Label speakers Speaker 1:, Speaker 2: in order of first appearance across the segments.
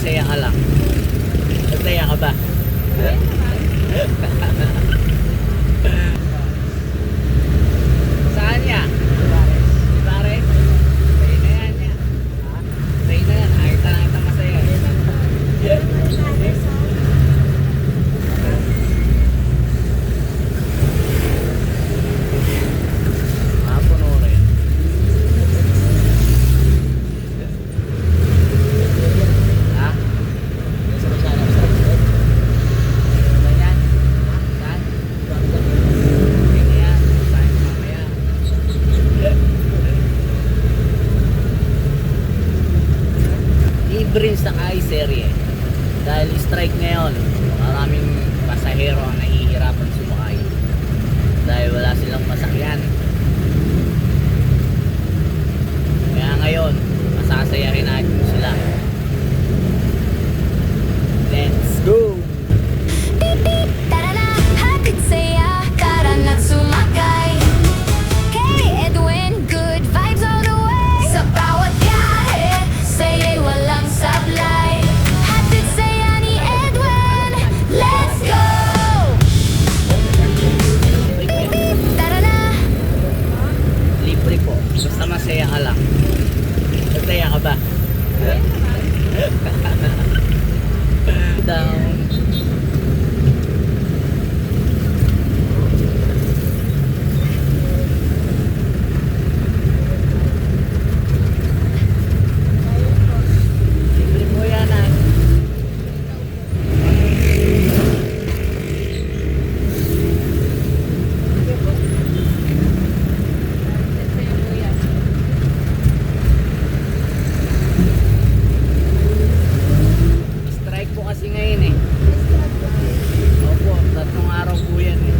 Speaker 1: masaya ka lang. Masaya ka ba? Saan niya? Pare? Sa'yo na yan niya. Sa'yo na yan. Ayos na lang ito masaya. Mapuno rin. Ha? Ganyan? Saan? Ganyan. Saan mamaya? Libre sa serye. Dahil strike ngayon, maraming pasahero ang nahihirapan sumakay. Dahil wala silang masakyan. Kaya ngayon, masasayahin natin sila. Let's go!
Speaker 2: Tara na, hatid saya, tara na't sumakay. Kay Edwin, good vibes all the way. Sa bawat biyahe, saya'y walang sablay. Hatid saya ni Edwin, let's go! Tara na,
Speaker 1: Libre po. Basta masaya ka lang. Masaya ka ba? Down. Libre mo yan ah. Strike po kasi ngayon eh. Opo, 3 araw po yan eh.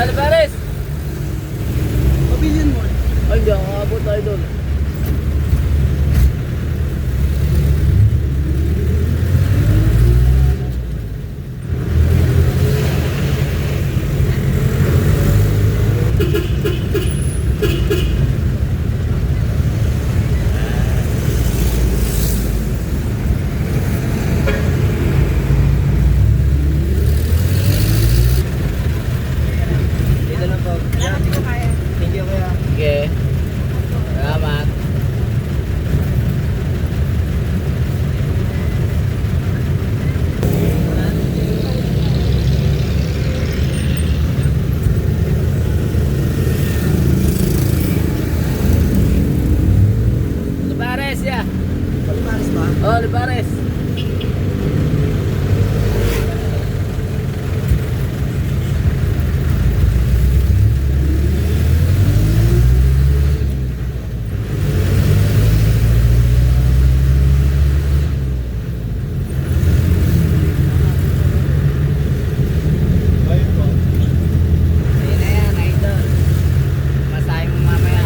Speaker 1: Alvarez!
Speaker 3: Pavilion Mall.
Speaker 1: Ay, hindi ako abot tayo doon.
Speaker 3: Dito lang po. Thank you kuya.
Speaker 1: Sige. Salamat. Libares ya.
Speaker 3: Palimaris ba?
Speaker 1: Oh, Libares.
Speaker 3: Ayun po.
Speaker 1: Ayun na yan, idol. Masahe mo mamaya.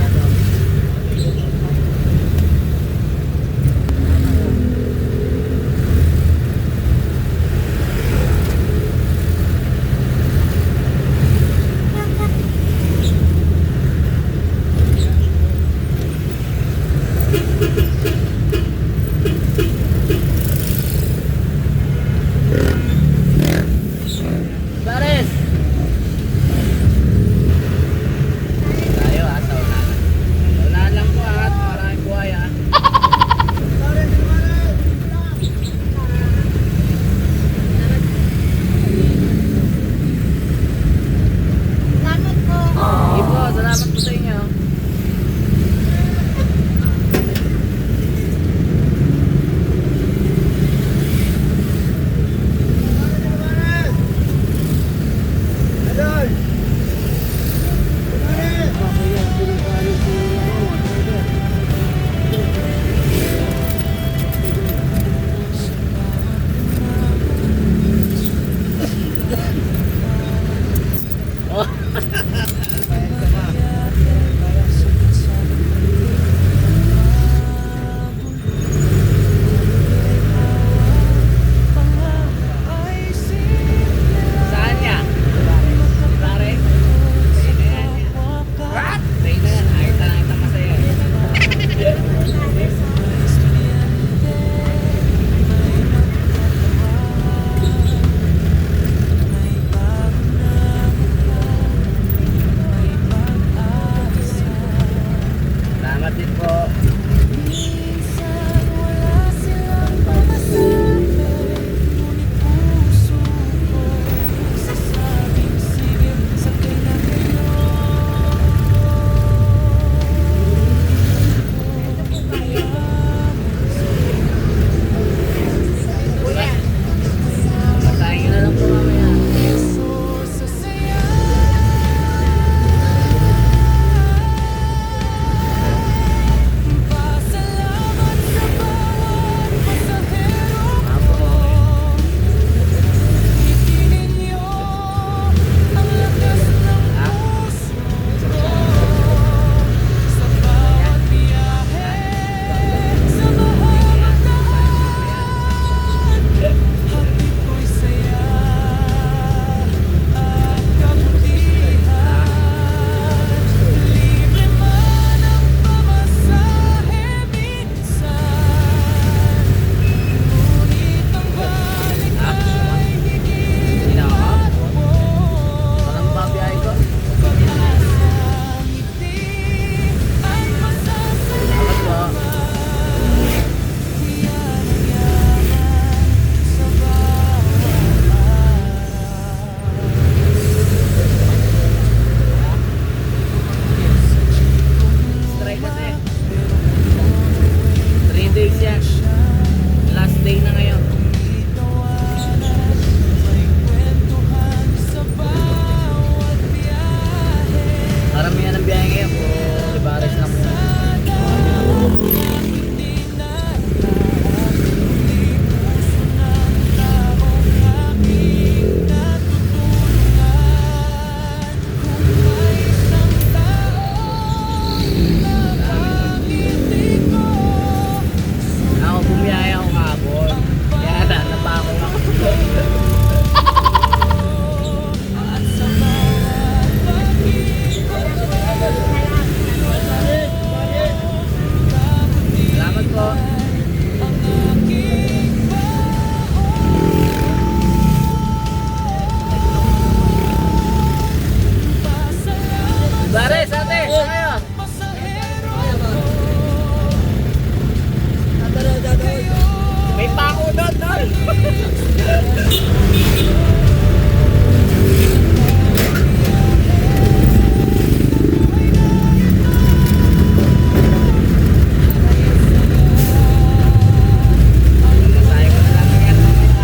Speaker 1: Masahe ko na lang yan mamaya.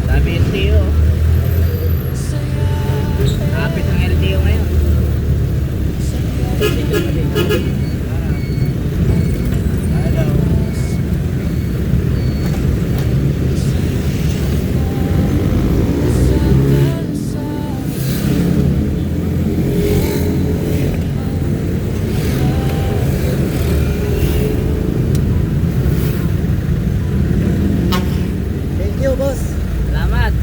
Speaker 1: Sabi yung Tio. Kapit ng LTO ngayon.
Speaker 3: Thank you, boss.
Speaker 1: Salamat.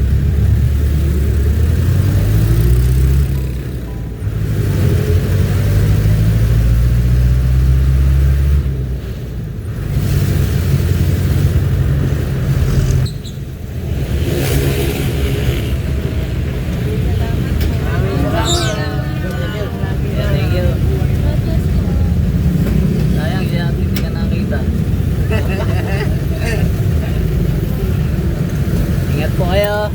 Speaker 1: Maraming salamat. Thank you. Sayang siya natin hindi ka nakita. Ingat po kayo.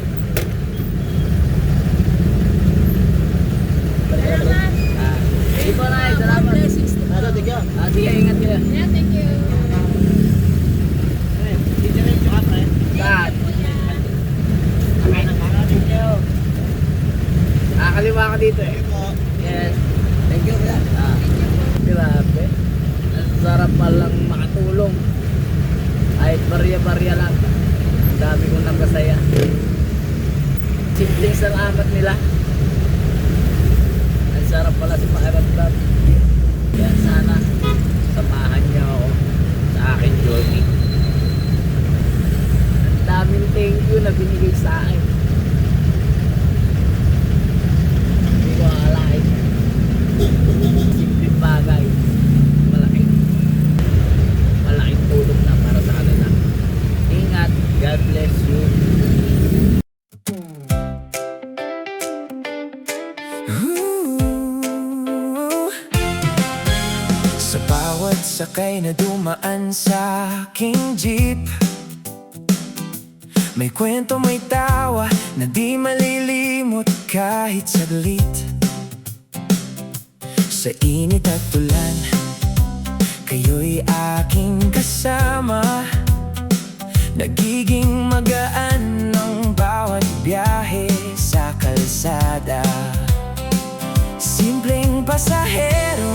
Speaker 1: Ah, sige po na, salamat.
Speaker 3: Ano, thank you.
Speaker 1: Sige, ingat kayo. Saan? Kaliwa ka dito eh. Yes.
Speaker 3: Thank you, kuya.
Speaker 1: Grabe. Ang sarap palang makatulong. Kahit barya-barya lang. Ang dami kong napasaya. Simpleng salamat nila. Ang sarap pala sa pakiramdam. Kaya sana samahan niyo ako sa aking journey. Ang daming thank you na binigay sa akin. Hindi ko akalain. Simpleng bagay. Malaking tulong na para sa kanila. Ingat. God bless you.
Speaker 4: Sa bawat sakay na dumaan sa aking jeep, may kwento, may tawa na di malilimot kahit saglit. Sa init at ulan, kayo'y aking kasama. Nagiging magaan ng bawat biyahe sa kalsada. Simpleng pasahero,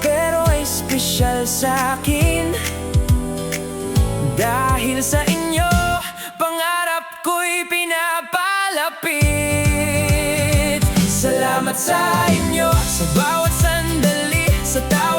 Speaker 4: pero espesyal sa akin. Dahil sa inyo, pangarap ko'y pinapalapit. Salamat sa inyo, sa bawat sandali, sa tawa